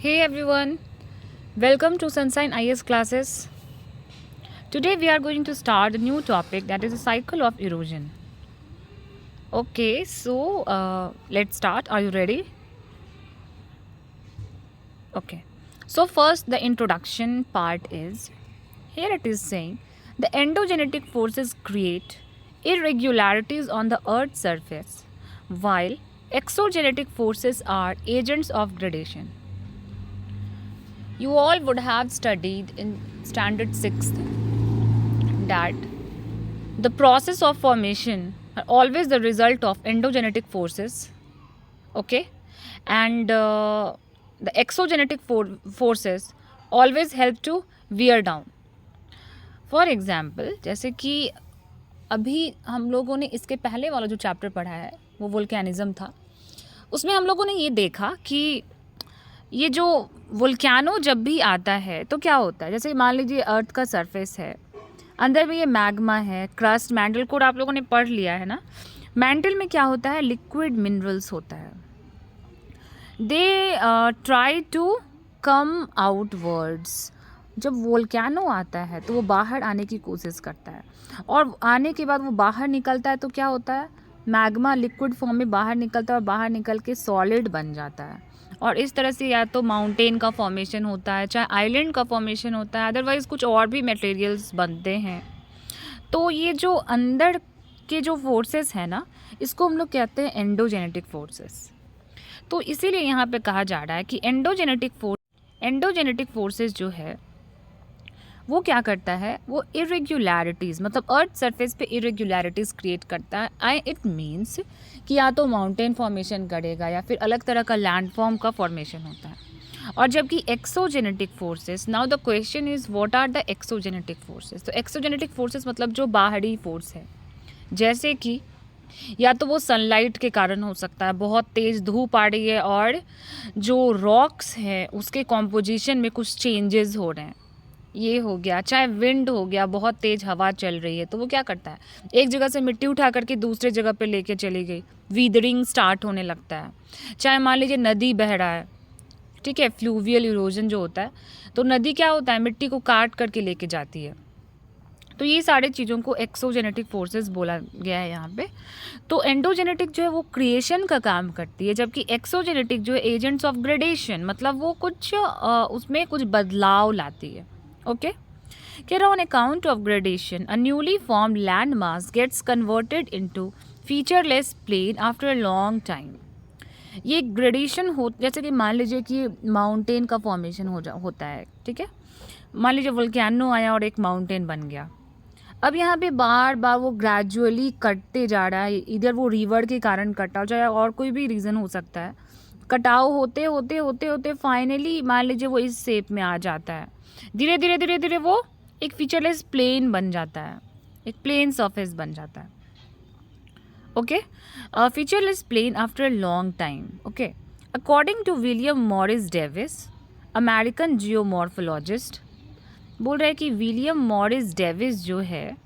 Hey everyone, welcome to Sunshine IS classes. Today we are going to start a new topic that is a cycle of erosion. Okay, so let's start. Are you ready? Okay. So first the introduction part is here it is saying the endogenetic forces create irregularities on the earth's surface while exogenetic forces are agents of gradation. You all would have studied in standard 6th that the process of formation are always the result of endogenetic forces, okay, and the exogenetic forces always help to wear down. For example जैसे कि अभी हम लोगों ने इसके पहले वाला जो चैप्टर पढ़ा है वो वोल्केनिज्म था, उसमें हम लोगों ने ये देखा कि ये जो वोल्केनो जब भी आता है तो क्या होता है, जैसे मान लीजिए अर्थ का सरफेस है, अंदर में ये मैग्मा है, क्रस्ट, मैंटल कोड आप लोगों ने पढ़ लिया है ना. मैंटल में क्या होता है, लिक्विड मिनरल्स होता है. They try to come outwards. जब वोल्केनो आता है तो वो बाहर आने की कोशिश करता है और आने के बाद वो बाहर निकलता है तो क्या होता है, मैग्मा लिक्विड फॉर्म में बाहर निकलता है और बाहर निकल के सॉलिड बन जाता है. और इस तरह से या तो माउंटेन का फॉर्मेशन होता है, चाहे आइलैंड का फॉर्मेशन होता है, अदरवाइज़ कुछ और भी मटेरियल्स बनते हैं. तो ये जो अंदर के जो फोर्सेस हैं ना, इसको हम लोग कहते हैं एंडोजेनेटिक फोर्सेस. तो इसीलिए यहाँ पे कहा जा रहा है कि एंडोजेनेटिक फोर्सेस जो है वो क्या करता है, वो इरेग्युलरिटीज़ मतलब अर्थ सरफेस पे इरेग्युलरिटीज़ क्रिएट करता है. इट मीन्स कि या तो माउंटेन फॉर्मेशन करेगा या फिर अलग तरह का लैंडफॉर्म का फॉर्मेशन होता है. और जबकि exogenetic forces, now the question is what are the exogenetic forces. तो एक्सोजेनेटिक फोर्सेस मतलब जो बाहरी फोर्स है, जैसे कि या तो वो सनलाइट के कारण हो सकता है, बहुत तेज़ धूप आ रही है और जो रॉक्स हैं उसके कॉम्पोजिशन में कुछ चेंजेस हो रहे हैं, ये हो गया. चाहे विंड हो गया, बहुत तेज़ हवा चल रही है तो वो क्या करता है, एक जगह से मिट्टी उठा करके दूसरे जगह पे लेके चली गई, वीदरिंग स्टार्ट होने लगता है. चाहे मान लीजिए नदी बह रहा है, ठीक है, फ्लूवियल इरोजन जो होता है, तो नदी क्या होता है, मिट्टी को काट करके लेके जाती है. तो ये सारे चीज़ों को एक्सोजेनेटिक फोर्सेस बोला गया है यहाँ पे. तो एंडोजेनेटिक जो है वो क्रिएशन का काम करती है, जबकि एक्सोजेनेटिक जो है एजेंट्स ऑफ ग्रेडेशन मतलब वो कुछ उसमें कुछ बदलाव लाती है. Okay, on account of gradation, a newly formed landmass gets converted into featureless plain after a long time. ये ग्रेडेशन हो, जैसे कि मान लीजिए कि माउंटेन का फॉर्मेशन होता है, ठीक है. मान लीजिए वोल्केनो आया और एक माउंटेन बन गया. अब यहाँ पे बार बार वो ग्रेजुअली कटते जा रहा है, इधर वो रिवर के कारण कटा हो, चाहे और कोई भी रीज़न हो सकता है. कटाव होते होते होते होते फाइनली मान लीजिए वो इस शेप में आ जाता है. धीरे धीरे धीरे धीरे वो एक फीचरलेस प्लेन बन जाता है, एक प्लेन सरफेस बन जाता है. Okay, featureless plain after a long time. Okay, according to William Morris Davis, American geomorphologist, बोल रहे हैं कि विलियम मॉरिस डेविस जो है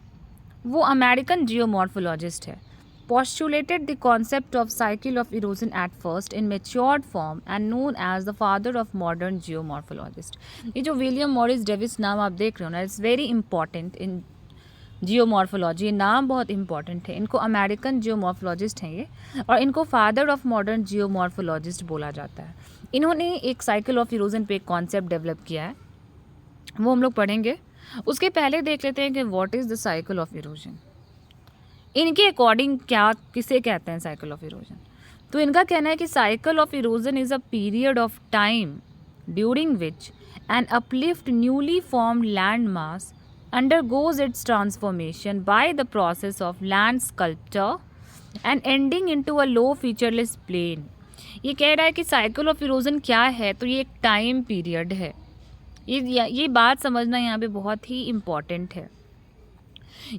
वो अमेरिकन जियोमॉर्फोलॉजिस्ट है, postulated the concept of cycle of erosion at first in matured form and known as the father of modern geomorphologist. ये जो विलियम मॉरिस डेविस नाम आप देख रहे हो ना, it's very important in geomorphology. ये नाम बहुत इंपॉर्टेंट है. इनको अमेरिकन जियोमॉर्फोलॉजिस्ट हैं ये, और इनको फादर ऑफ मॉडर्न जियोमॉर्फोलॉजिस्ट बोला जाता है. इन्होंने एक साइकिल ऑफ इरोजन पे एक कॉन्सेप्ट डेवलप किया है, वो हम लोग पढ़ेंगे. उसके पहले देख लेते हैं कि what is the cycle of erosion. इनके अकॉर्डिंग क्या किसे कहते हैं साइकिल ऑफ इरोजन. तो इनका कहना है कि cycle of erosion is a period of time during which N uplift newly formed land mass undergoes its transformation by the process of land sculpture and ending into a low featureless plain. ये कह रहा है कि cycle of erosion क्या है, तो ये एक टाइम पीरियड है. ये बात समझना यहाँ पे बहुत ही इम्पॉर्टेंट है.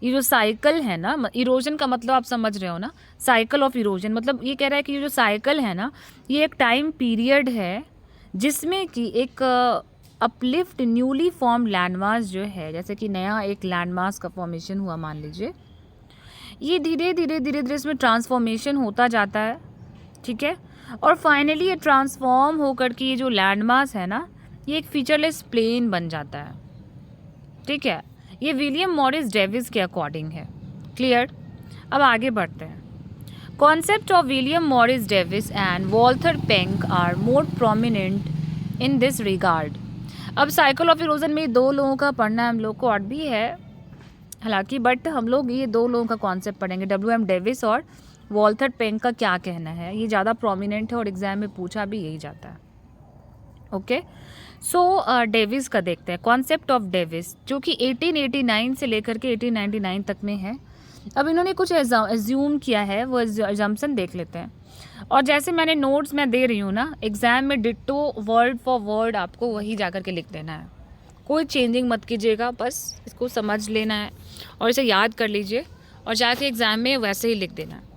ये जो साइकिल है ना, इरोजन का मतलब आप समझ रहे हो ना, साइकिल ऑफ इरोजन मतलब ये कह रहा है कि ये जो साइकिल है ना, ये एक टाइम पीरियड है जिसमें कि एक अपलिफ्ट न्यूली फॉर्म लैंडमास जो है, जैसे कि नया एक लैंडमास का फॉर्मेशन हुआ मान लीजिए, ये धीरे धीरे धीरे धीरे इसमें ट्रांसफॉर्मेशन होता जाता है, ठीक है. और फाइनली ये ट्रांसफॉर्म होकर के ये जो लैंड मास है ना, ये एक फीचरलेस प्लेन बन जाता है। ठीक है, ये विलियम मॉरिस डेविस के अकॉर्डिंग है। क्लियर? अब आगे बढ़ते हैं। Concept of William Morris Davis and Walther Penck are more prominent in this regard. अब साइकिल ऑफ इरोजन में दो लोगों का पढ़ना है हम लोग को, और भी है हालांकि, बट हम लोग ये दो लोगों का कॉन्सेप्ट पढ़ेंगे, WM डेविस और वॉल्टर पेंक का क्या कहना है। ये ज़्यादा प्रोमिनेंट है और एग्जाम में पूछा भी यही जाता है। ओके, सो डेविस का देखते हैं। कॉन्सेप्ट ऑफ डेविस जो कि 1889 से लेकर के 1899 तक में है। अब इन्होंने कुछ एज्यूम किया है, वो एजम्पशन देख लेते हैं। और जैसे मैंने नोट्स में दे रही हूँ ना, एग्जाम में डिट्टो वर्ड फॉर वर्ड आपको वही जा कर के लिख देना है, कोई चेंजिंग मत कीजिएगा, बस इसको समझ लेना है और इसे याद कर लीजिए और जाके एग्जाम में वैसे ही लिख देना है।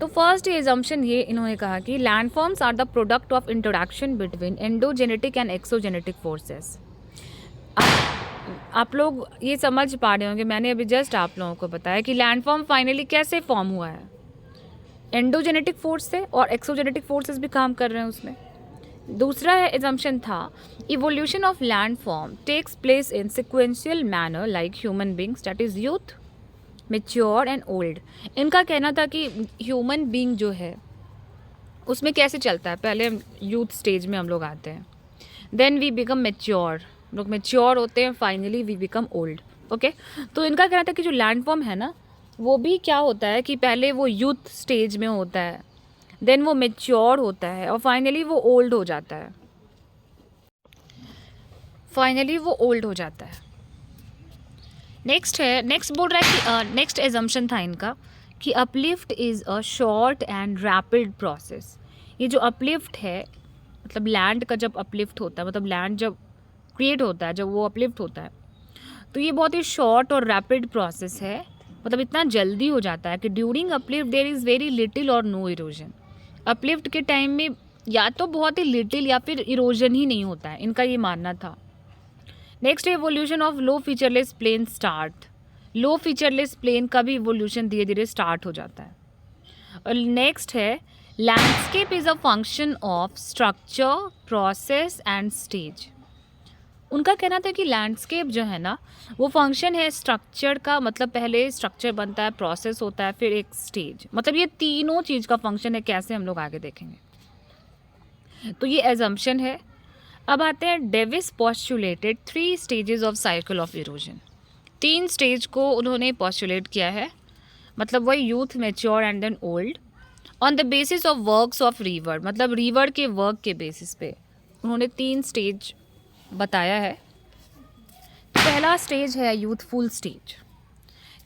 तो फर्स्ट एजम्पशन ये इन्होंने कहा कि landforms are the product of interaction between endogenetic and exogenetic forces. आप लोग ये समझ पा रहे होंगे, मैंने अभी जस्ट आप लोगों को बताया कि लैंडफॉर्म फाइनली कैसे फॉर्म हुआ है, एंडोजेनेटिक फोर्स से, और एक्सोजेनेटिक फोर्सेस भी काम कर रहे हैं उसमें। दूसरा एजम्पशन था evolution of landform takes place in sequential manner like human beings, that is youth, mature and old. इनका कहना था कि ह्यूमन बींग जो है उसमें कैसे चलता है, पहले यूथ स्टेज में हम लोग आते हैं, देन वी बिकम मेच्योर, लोग मेच्योर होते हैं, finally we become old. Okay, तो इनका कहना था कि जो लैंडफॉर्म है ना, वो भी क्या होता है कि पहले वो यूथ स्टेज में होता है, देन वो मेच्योर होता है और फाइनली वो ओल्ड हो जाता है, फाइनली वो ओल्ड हो जाता है। नेक्स्ट बोल रहा है कि नेक्स्ट एजम्पशन था इनका कि uplift is a short and rapid process. ये जो अपलिफ्ट है, मतलब लैंड का जब अपलिफ्ट होता है, मतलब लैंड जब क्रिएट होता है, जब वो अपलिफ्ट होता है, तो ये बहुत ही शॉर्ट और रैपिड प्रोसेस है, मतलब इतना जल्दी हो जाता है कि during uplift there is very little और नो इरोजन। अपलिफ्ट के टाइम में या तो बहुत ही लिटिल या फिर इरोजन ही नहीं होता है, इनका ये मानना था। Next evolution of low featureless plain start. Low featureless plain का भी इवोल्यूशन धीरे धीरे स्टार्ट हो जाता है। और नेक्स्ट है landscape is a function of structure, process and stage. उनका कहना था कि लैंडस्केप जो है ना, वो फंक्शन है स्ट्रक्चर का, मतलब पहले स्ट्रक्चर बनता है, प्रोसेस होता है, फिर एक स्टेज, मतलब ये तीनों चीज़ का फंक्शन है। कैसे हम लोग आगे देखेंगे। तो ये एजम्पशन है। अब आते हैं Davis postulated 3 stages of cycle of erosion. 3 stage को उन्होंने पोस्टुलेट किया है, मतलब वही youth, mature and then old, on the basis of works of river, मतलब रीवर के वर्क के बेसिस पे उन्होंने 3 स्टेज बताया है। पहला स्टेज है यूथफुल स्टेज।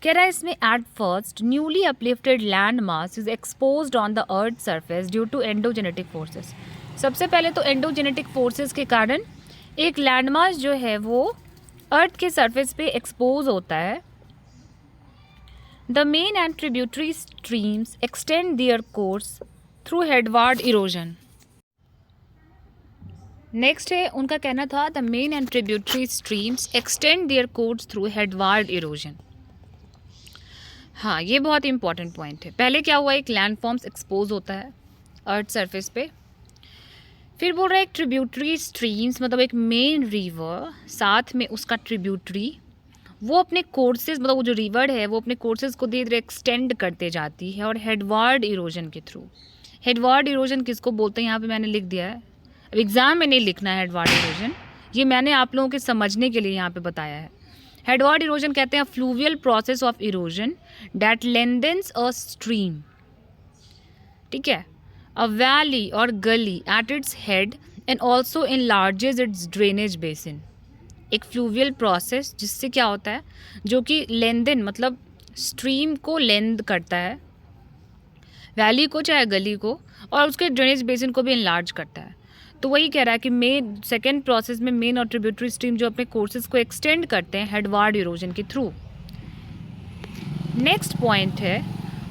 कह रहा है इसमें at first newly uplifted land mass is exposed on the earth surface due to endogenetic forces. सबसे पहले तो एंडोजेनेटिक फोर्सेस के कारण एक लैंड मास जो है वो अर्थ के सरफेस पे एक्सपोज होता है। The main and tributary streams extend their course through headward erosion. Next है उनका कहना था the main and tributary streams extend their course through headward erosion. हाँ, ये बहुत इंपॉर्टेंट पॉइंट है। पहले क्या हुआ, एक लैंड फॉर्म्स एक्सपोज होता है अर्थ सरफेस पे, फिर बोल रहा है एक ट्रिब्यूटरी स्ट्रीम्स, मतलब एक मेन रिवर साथ में उसका ट्रिब्यूटरी, वो अपने कोर्सेज, मतलब वो जो रिवर है वो अपने कोर्सेज को धीरे धीरे एक्सटेंड करते जाती है और हेडवार्ड इरोजन के थ्रू। हेडवार्ड इरोजन किसको बोलते हैं यहाँ पे मैंने लिख दिया है, अब एग्जाम में नहीं लिखना है हेडवार्ड इरोजन, ये मैंने आप लोगों के समझने के लिए यहाँ पे बताया है। हेडवार्ड इरोजन कहते हैं fluvial process of erosion that lengthens a stream, ठीक है, a valley or gully at its head and also enlarges its drainage basin। एक फ्लूवियल प्रोसेस जिससे क्या होता है, जो कि लेंथन, मतलब स्ट्रीम को लेंथ करता है, वैली को चाहे गली को, और उसके ड्रेनेज बेसिन को भी इनलार्ज करता है। तो वही कह रहा है कि मेन सेकेंड प्रोसेस में मेन और ट्रिब्यूटरी स्ट्रीम जो अपने कोर्सेज को एक्सटेंड करते हैं हेडवार्ड इरोजन के थ्रू। नेक्स्ट पॉइंट है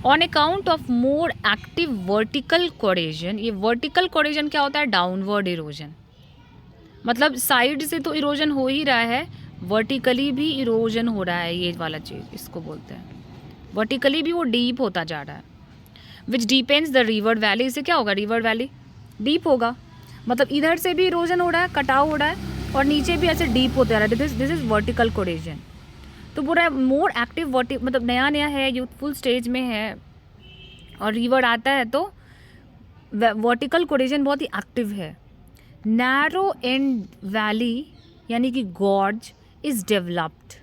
on account of more active vertical corrasion. ये वर्टिकल कोरेजन क्या होता है, डाउनवर्ड इरोजन, मतलब साइड से तो इरोजन हो ही रहा है, वर्टिकली भी इरोजन हो रहा है, ये वाला चीज़ इसको बोलते हैं। वर्टिकली भी वो डीप होता जा रहा है, which depends the river valley. इससे क्या होगा, रिवर वैली डीप होगा, मतलब इधर से भी इरोजन हो रहा है, कटाव हो रहा है, और नीचे भी ऐसे डीप होते रहा है। This is vertical corrasion. तो बोल रहा है मोर एक्टिव मतलब नया नया है, यूथफुल स्टेज में है, और रिवर आता है तो वर्टिकल कोरेजन बहुत ही एक्टिव है। नैरो एंड वैली यानी कि गॉर्ज इज डेवलप्ड,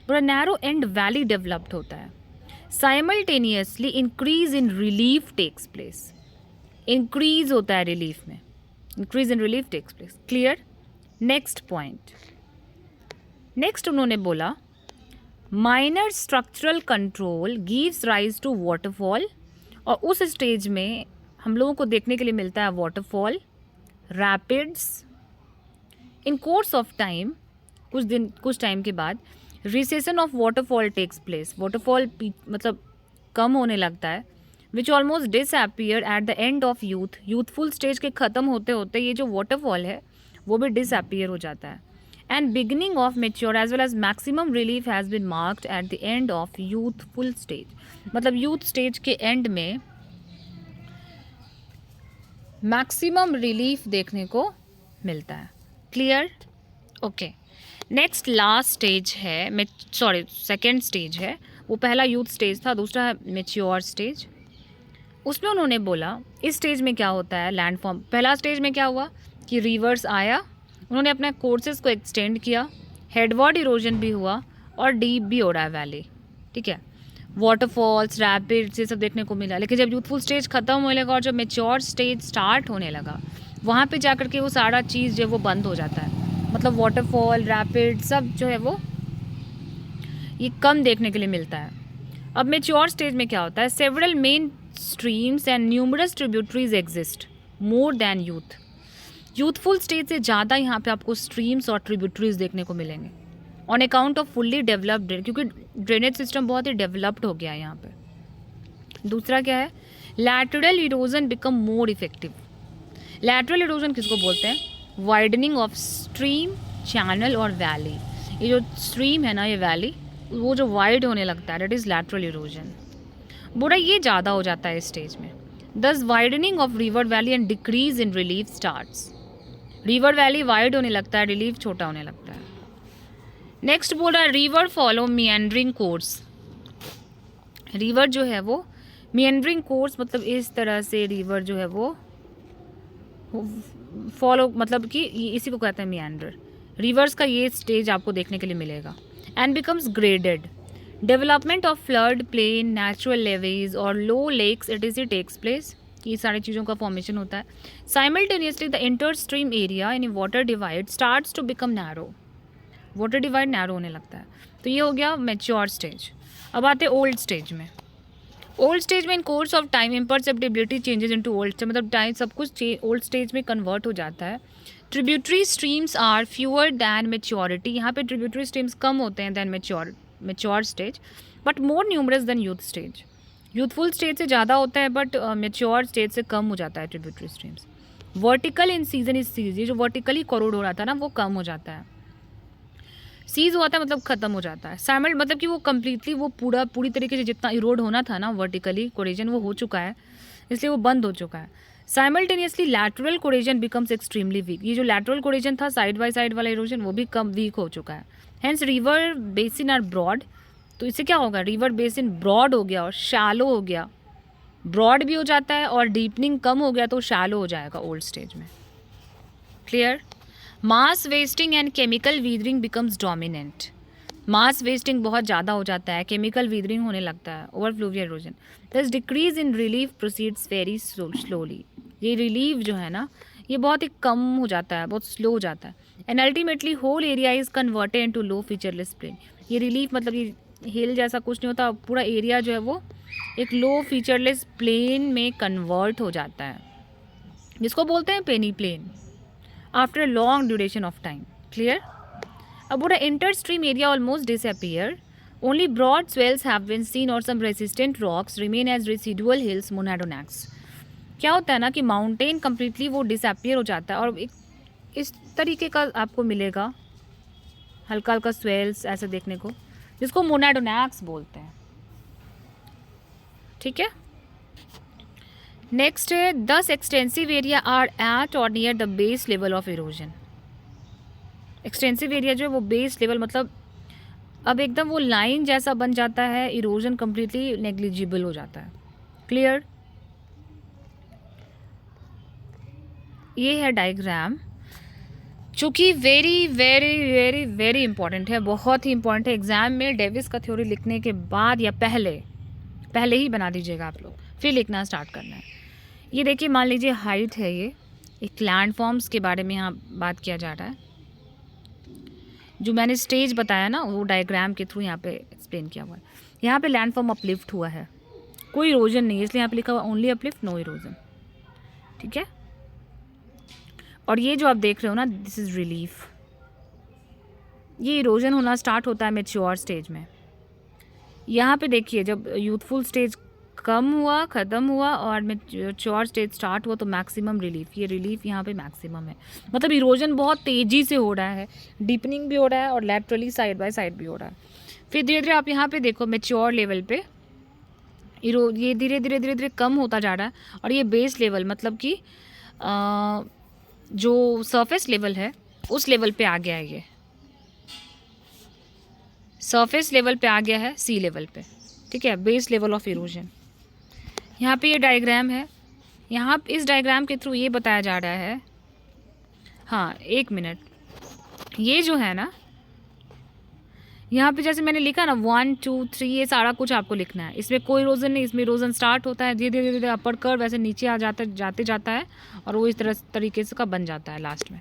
पूरा नैरो एंड वैली डेवलप्ड होता है। Simultaneously increase in relief takes place, increase होता है रिलीफ में, increase in relief takes place. Clear. Next point, next उन्होंने बोला minor structural control gives rise to waterfall, और उस स्टेज में हम लोगों को देखने के लिए मिलता है waterfall, rapids. In course of time, कुछ टाइम के बाद recession of waterfall takes place, waterfall मतलब कम होने लगता है, which almost disappear at the end of youthful stage के ख़त्म होते होते ये जो वाटरफॉल है वो भी डिसअपियर हो जाता है। And beginning of mature age well as maximum relief has been marked at the end of youthful stage, मतलब यूथ स्टेज के एंड में मैक्सिमम रिलीफ देखने को मिलता है। Clear. Okay. Next last stage है, सेकेंड स्टेज है, वो पहला यूथ स्टेज था, दूसरा है मेच्योर स्टेज। उसमें उन्होंने बोला इस स्टेज में क्या होता है, लैंड फॉर्म। पहला स्टेज में क्या हुआ कि रिवर्स आया, उन्होंने अपने कोर्सेज को एक्सटेंड किया, हेडवर्ड इरोजन भी हुआ और डीप भी हो रहा है वैली, ठीक है, वाटरफॉल्स, रैपिड्स, ये सब देखने को मिला। लेकिन जब यूथफुल स्टेज खत्म होने लगा और जब मेच्योर स्टेज स्टार्ट होने लगा, वहाँ पे जाकर के वो सारा चीज़ जो है वो बंद हो जाता है, मतलब वाटरफॉल, रैपिड सब जो है वो ये कम देखने के लिए मिलता है। अब मेच्योर स्टेज में क्या होता है, several main streams and numerous tributaries exist more than youthful stage से ज़्यादा यहाँ पे आपको स्ट्रीम्स और ट्रिब्यूटरीज देखने को मिलेंगे on account off fully developed, क्योंकि ड्रेनेज सिस्टम बहुत ही डेवलप्ड हो गया है यहाँ पे। दूसरा क्या है, lateral erosion become more effective. Lateral erosion किसको बोलते हैं, वाइडनिंग ऑफ स्ट्रीम, चैनल और वैली। ये जो स्ट्रीम है ना, ये वैली, वो जो वाइड होने लगता है, दैट इज़ लैटरल इरोजन। बुरा ये ज़्यादा हो जाता है इस स्टेज में। दस widening of river valley and decrease in relief starts. River valley wide होने लगता है, रिलीफ छोटा होने लगता है। नेक्स्ट बोल रहा है रिवर फॉलो मिएंडरिंग कोर्स। रिवर जो है वो मिएंडरिंग कोर्स, मतलब इस तरह से रिवर जो है वो फॉलो, मतलब कि इसी को कहते हैं मिएंडर। रिवर्स का ये स्टेज आपको देखने के लिए मिलेगा। And becomes graded, development of flood plain, natural levees और low lakes it takes place. ये सारी चीज़ों का फॉर्मेशन होता है। Simultaneously the inter stream area in water divide starts to become narrow, water divide narrow होने लगता है। तो ये हो गया मैच्योर स्टेज। अब आते हैं ओल्ड स्टेज में। ओल्ड स्टेज में in course of time imperceptibility changes into old stage, मतलब टाइम सब कुछ ओल्ड स्टेज में कन्वर्ट हो जाता है। Tributary streams are fewer than maturity, यहाँ पे ट्रिब्यूटरी स्ट्रीम्स कम होते हैं than mature stage, but more numerous than youth stage. Youthful stage से ज़्यादा होता है बट मेच्योर स्टेज से कम हो जाता है tributary streams. Vertical incision is cease, ये जो वर्टिकली कोरोड हो रहा था ना वो कम हो जाता है। सीज हुआ था मतलब ख़त्म हो जाता है। साइमल मतलब कि वो कम्प्लीटली वो पूरी तरीके से जितना इरोड होना था ना वर्टिकली कोरेजन वो हो चुका है, इसलिए वो बंद हो चुका है। Simultaneously lateral corrasion becomes extremely weak, ये जो लैटरल कोरेजन था साइड बाय साइड वाला इरोजन वो भी कम वीक हो चुका है। Hence river basin are broad, तो इससे क्या होगा, रिवर बेसिन ब्रॉड हो गया और शैलो हो गया। ब्रॉड भी हो जाता है और डीपनिंग कम हो गया तो शैलो हो जाएगा ओल्ड स्टेज में। Clear. Mass wasting and chemical weathering becomes dominant, mass wasting बहुत ज़्यादा हो जाता है, केमिकल वीदरिंग होने लगता है, ओवर फ्लूवियल इरोजन। दस decrease in relief proceeds very slowly, ये रिलीफ जो है ना ये बहुत ही कम हो जाता है, बहुत स्लो हो जाता है। And ultimately whole area is converted into low featureless plain, ये रिलीफ मतलब ये हिल जैसा कुछ नहीं होता, पूरा एरिया जो है वो एक लो फीचरलेस प्लेन में कन्वर्ट हो जाता है, जिसको बोलते हैं peneplain after long duration of time. Clear. अब पूरा inter stream area almost disappear, only broad swells have been seen और some resistant rocks remain as residual hills monadnocks. क्या होता है ना कि माउंटेन कम्प्लीटली वो डिसअपियर हो जाता है और एक इस तरीके का आपको मिलेगा हल्का हल्का स्वेल्स ऐसे देखने को, जिसको मोनाडोनैक्स बोलते हैं। ठीक है। नेक्स्ट है, दस एक्सटेंसिव एरिया आर एट और near the base level of erosion. Extensive area जो है वो बेस लेवल, मतलब अब एकदम वो लाइन जैसा बन जाता है, इरोजन कम्प्लीटली नेग्लिजिबल हो जाता है। क्लियर? ये है डायग्राम, जो कि very very very very important है, बहुत ही इंपॉर्टेंट है। एग्जाम में डेविस का थ्योरी लिखने के बाद या पहले ही बना दीजिएगा आप लोग, फिर लिखना स्टार्ट करना है। ये देखिए, मान लीजिए हाइट है, ये एक लैंडफॉर्म्स के बारे में यहाँ बात किया जा रहा है। जो मैंने स्टेज बताया ना, वो डायग्राम के थ्रू यहाँ पे एक्सप्लेन किया हुआ है। यहाँ पे लैंडफॉर्म अपलिफ्ट हुआ है, कोई इरोजन नहीं है, इसलिए यहाँ पे लिखा हुआ ओनली अपलिफ्ट नो इरोजन। ठीक है, और ये जो आप देख रहे हो ना, दिस इज़ रिलीफ। ये इरोजन होना स्टार्ट होता है मैच्योर स्टेज में। यहाँ पे देखिए, जब यूथफुल स्टेज कम हुआ, ख़त्म हुआ, और मैच्योर स्टेज स्टार्ट हुआ, तो मैक्सिमम रिलीफ, ये रिलीफ यहाँ पे मैक्सिमम है। मतलब इरोजन बहुत तेज़ी से हो रहा है, डीपनिंग भी हो रहा है और लैटरली साइड बाय साइड भी हो रहा है। फिर धीरे धीरे आप यहाँ पे देखो, मैच्योर लेवल पे ये धीरे धीरे कम होता जा रहा है, और ये बेस लेवल मतलब कि जो सरफेस लेवल है उस लेवल पे आ गया है। ये सरफेस लेवल पे आ गया है, सी लेवल पे। ठीक है, बेस लेवल ऑफ इरोजन। यहाँ पे ये डायग्राम है, यहाँ इस डायग्राम के थ्रू ये बताया जा रहा है। हाँ, एक मिनट, ये जो है ना, यहाँ पे जैसे मैंने लिखा ना 1 2 3, ये सारा कुछ आपको लिखना है। इसमें कोई इरोजन नहीं, इसमें इरोजन स्टार्ट होता है धीरे धीरे धीरे अपर कर्व वैसे नीचे आ जाता है, और वो इस तरीके से का बन जाता है लास्ट में।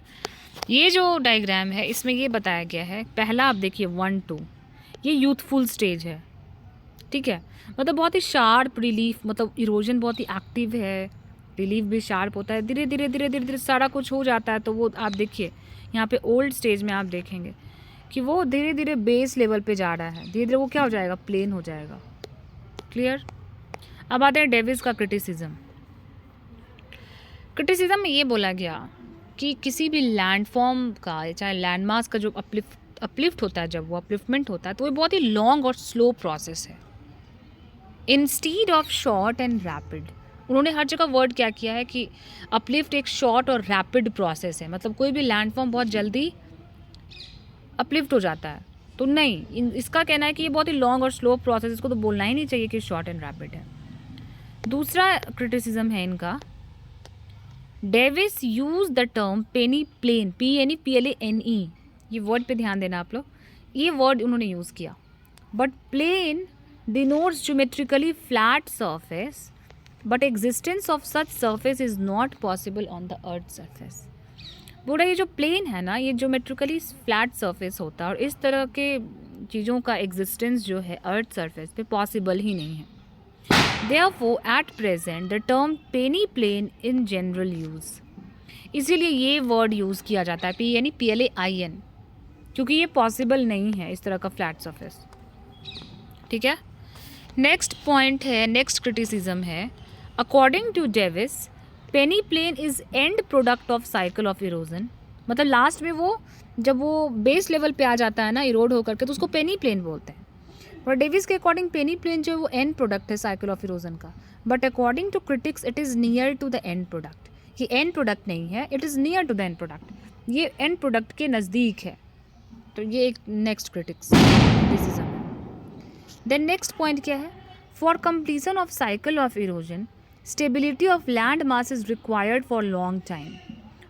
ये जो डायग्राम है, इसमें ये बताया गया है, पहला आप देखिए 1 2, ये यूथफुल स्टेज है। ठीक है, मतलब बहुत ही शार्प रिलीफ, मतलब इरोजन बहुत ही एक्टिव है, रिलीफ भी शार्प होता है, धीरे धीरे सारा कुछ हो जाता है। तो वो आप देखिए, यहाँ पे ओल्ड स्टेज में आप देखेंगे कि वो धीरे धीरे बेस लेवल पे जा रहा है, धीरे धीरे वो क्या हो जाएगा, प्लेन हो जाएगा। क्लियर? अब आते हैं डेविस का क्रिटिसिज्म। क्रिटिसिज्म में ये बोला गया कि किसी भी लैंडफॉर्म का, चाहे लैंडमास का जो अपलिफ्ट होता है, जब वो अपलिफ्टमेंट होता है, तो वो बहुत ही लॉन्ग और स्लो प्रोसेस है, instead of short and rapid. उन्होंने हर जगह वर्ड क्या किया है कि अपलिफ्ट एक शॉर्ट और रैपिड प्रोसेस है, मतलब कोई भी लैंडफॉर्म बहुत जल्दी अपलिफ्ट हो जाता है, तो नहीं, इसका कहना है कि ये बहुत ही लॉन्ग और स्लो प्रोसेस, इसको तो बोलना ही नहीं चाहिए कि शॉर्ट एंड रैपिड है। दूसरा क्रिटिसिज्म है इनका, Davis use the term peneplain, PLANE, ये वर्ड पे ध्यान देना आप लोग, ये वर्ड उन्होंने यूज़ किया। But plain denotes geometrically flat surface, but existence of such surface is not possible on the earth surface. बोला ये जो प्लेन है ना, ये ज्योमेट्रिकली फ्लैट सरफेस होता है, और इस तरह के चीज़ों का एग्जिस्टेंस जो है अर्थ सरफेस पे पॉसिबल ही नहीं है। Therefore, at present, the term penny plane in general use, इसीलिए ये वर्ड यूज़ किया जाता है, PLAIN, क्योंकि ये पॉसिबल नहीं है इस तरह का फ्लैट सरफेस। ठीक है, नेक्स्ट पॉइंट है, नेक्स्ट क्रिटिसिज्म है, according to Davis peneplain is end product of cycle of erosion. मतलब लास्ट में वो जब वो बेस लेवल पे आ जाता है ना, इरोड होकर के, तो उसको पेनी प्लेन बोलते हैं। और डेविस के अकॉर्डिंग पेनी प्लेन जो है वो एंड प्रोडक्ट है साइकिल ऑफ इरोजन का, but according to critics it is near to the end product. ये एंड प्रोडक्ट नहीं है, it is near to the end product, ये एंड प्रोडक्ट के नज़दीक है। तो ये एक नेक्स्ट क्रिटिसिज्म है। देन नेक्स्ट पॉइंट क्या है, for completion of cycle of erosion stability of land mass is required for long time.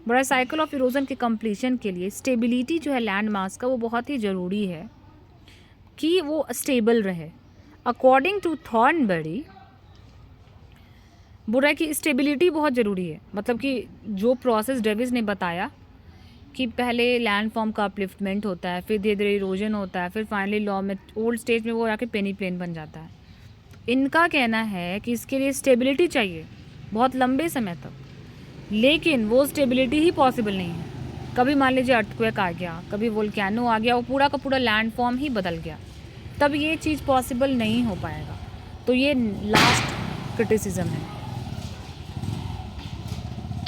बड़ा साइकिल ऑफ इरोजन के कंप्लीशन के लिए स्टेबिलिटी जो है लैंड मास का, वो बहुत ही ज़रूरी है कि वो स्टेबल रहे। अकॉर्डिंग टू थॉर्नबरी, बुरा की स्टेबिलिटी बहुत ज़रूरी है, मतलब कि जो प्रोसेस डेविस ने बताया कि पहले लैंड फॉर्म का अपलिफ्टमेंट होता है, फिर धीरे धीरे इरोजन होता है, फिर फाइनली लॉ में ओल्ड स्टेज में वो आके पेनी प्लेन बन जाता है। इनका कहना है कि इसके लिए स्टेबिलिटी चाहिए बहुत लंबे समय तक, लेकिन वो स्टेबिलिटी ही पॉसिबल नहीं है। कभी मान लीजिए अर्थक्वेक आ गया, कभी वोल्केनो आ गया, वो पूरा का पूरा लैंड फॉर्म ही बदल गया, तब ये चीज़ पॉसिबल नहीं हो पाएगा। तो ये लास्ट क्रिटिसिज्म है।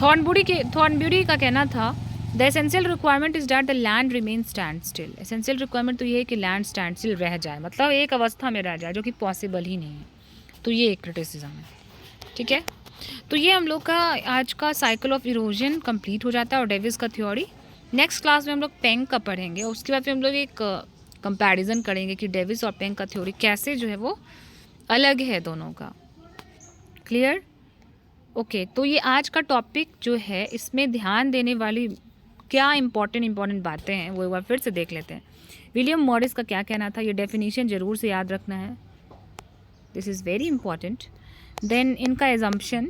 थॉर्नब्यूरी का कहना था the essential requirement is that the land remain stand still. Essential requirement तो ये है कि लैंड स्टैंड स्टिल रह जाए, मतलब एक अवस्था में रह जाए, जो कि पॉसिबल ही नहीं है। तो ये एक क्रिटिसिज्म है। ठीक है, तो ये हम लोग का आज का साइकिल ऑफ इरोजन कंप्लीट हो जाता है और डेविस का थ्योरी। नेक्स्ट क्लास में हम लोग पेंग का पढ़ेंगे और उसके बाद फिर हम लोग एक कंपैरिजन करेंगे कि डेविस और पेंग का थ्योरी कैसे जो है वो अलग है दोनों का। क्लियर? ओके, तो ये आज का टॉपिक जो है इसमें ध्यान देने वाली क्या इंपॉर्टेंट बातें हैं वो एक बार फिर से देख लेते हैं। विलियम मॉरिस का क्या कहना था, ये डेफिनेशन ज़रूर से याद रखना है, this is very important. Then इनका एजम्पशन,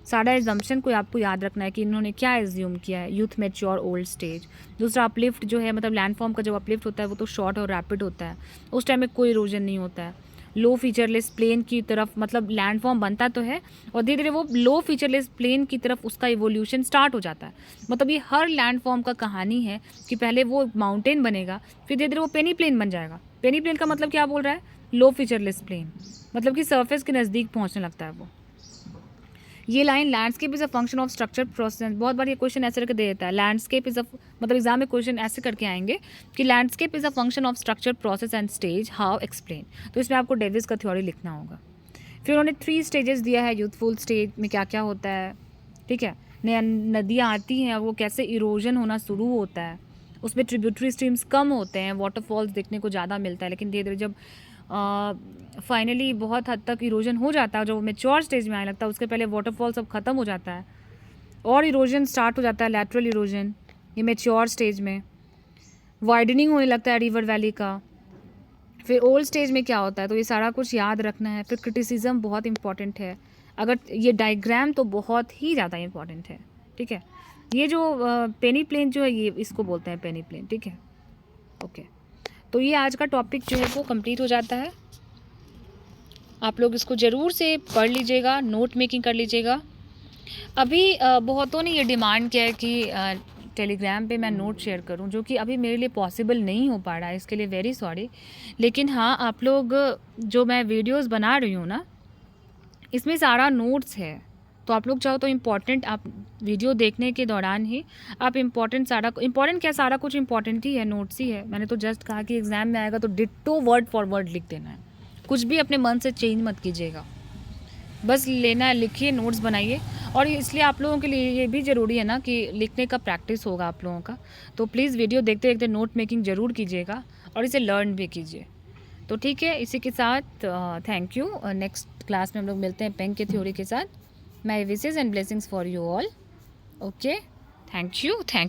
सारा एजम्पशन को आपको याद रखना है कि इन्होंने क्या एज्यूम किया है, यूथ मैच्योर ओल्ड स्टेज। दूसरा अपलिफ्ट जो है, मतलब लैंडफॉर्म का जब अपलिफ्ट होता है वो तो शॉर्ट और रैपिड होता है, उस टाइम में कोई इरोजन नहीं होता है। लो फीचरलेस प्लेन की तरफ, मतलब लैंडफॉर्म बनता तो है और धीरे धीरे वो लो फीचरलेस प्लेन की तरफ उसका इवोल्यूशन स्टार्ट हो जाता है। मतलब ये हर लैंडफॉर्म का कहानी है कि पहले वो माउंटेन बनेगा, फिर धीरे धीरे वो पेनी प्लेन बन जाएगा। पेनी प्लेन का मतलब क्या बोल रहा है, लो फीचरलेस प्लेन, मतलब कि सरफेस के नज़दीक पहुंचने लगता है वो। ये line landscape is a function of structure process, बहुत बार ये क्वेश्चन ऐसे करके दे देता है, लैंडस्केप इज़ अ, मतलब एग्जाम में क्वेश्चन ऐसे करके आएंगे कि landscape is a function of structure process and stage, how explain. तो इसमें आपको डेविस का थ्योरी लिखना होगा। फिर उन्होंने 3 स्टेजेस दिया है, यूथफुल स्टेज में क्या क्या होता है, ठीक है, नया नदियाँ आती हैं वो कैसे इरोजन होना शुरू होता है, उसमें ट्रिब्यूटरी स्ट्रीम्स कम होते हैं, वाटरफॉल्स देखने को ज़्यादा मिलता है, लेकिन धीरे धीरे जब फाइनली बहुत हद तक इरोजन हो जाता है, जो मेच्योर स्टेज में आने लगता है, उसके पहले वाटरफॉल सब ख़त्म हो जाता है और इरोजन स्टार्ट हो जाता है, लैटरल इरोजन, ये मेच्योर स्टेज में वाइडनिंग होने लगता है रिवर वैली का। फिर ओल्ड स्टेज में क्या होता है, तो ये सारा कुछ याद रखना है। फिर क्रिटिसिज्म बहुत इंपॉर्टेंट है, अगर ये डायग्राम तो बहुत ही ज़्यादा इंपॉर्टेंट है, ठीक है। ये जो पेनी प्लेन जो है ये इसको बोलते हैं पेनी प्लेन, ठीक है। ओके, तो ये आज का टॉपिक जो है वो कंप्लीट हो जाता है। आप लोग इसको ज़रूर से पढ़ लीजिएगा, नोट मेकिंग कर लीजिएगा। अभी बहुतों ने ये डिमांड किया है कि टेलीग्राम पे मैं नोट शेयर करूं, जो कि अभी मेरे लिए पॉसिबल नहीं हो पा रहा है, इसके लिए वेरी सॉरी। लेकिन हाँ, आप लोग जो मैं वीडियोस बना रही हूँ ना, इसमें सारा नोट्स है, तो आप लोग चाहो तो इम्पॉर्टेंट आप वीडियो देखने के दौरान ही आप इम्पॉर्टेंट क्या, सारा कुछ इम्पॉर्टेंट ही है, नोट्स ही है। मैंने तो जस्ट कहा कि एग्ज़ाम में आएगा तो डिट्टो वर्ड फॉर वर्ड लिख देना है, कुछ भी अपने मन से चेंज मत कीजिएगा, बस लेना है, लिखिए, नोट्स बनाइए। और इसलिए आप लोगों के लिए ये भी ज़रूरी है ना कि लिखने का प्रैक्टिस होगा आप लोगों का, तो प्लीज़ वीडियो देखते देखते नोट मेकिंग ज़रूर कीजिएगा और इसे लर्न भी कीजिए। तो ठीक है, इसी के साथ थैंक यू। नेक्स्ट क्लास में हम लोग मिलते हैं पेंग के थ्योरी के साथ। My wishes and blessings for you all. Okay, thank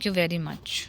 you very much.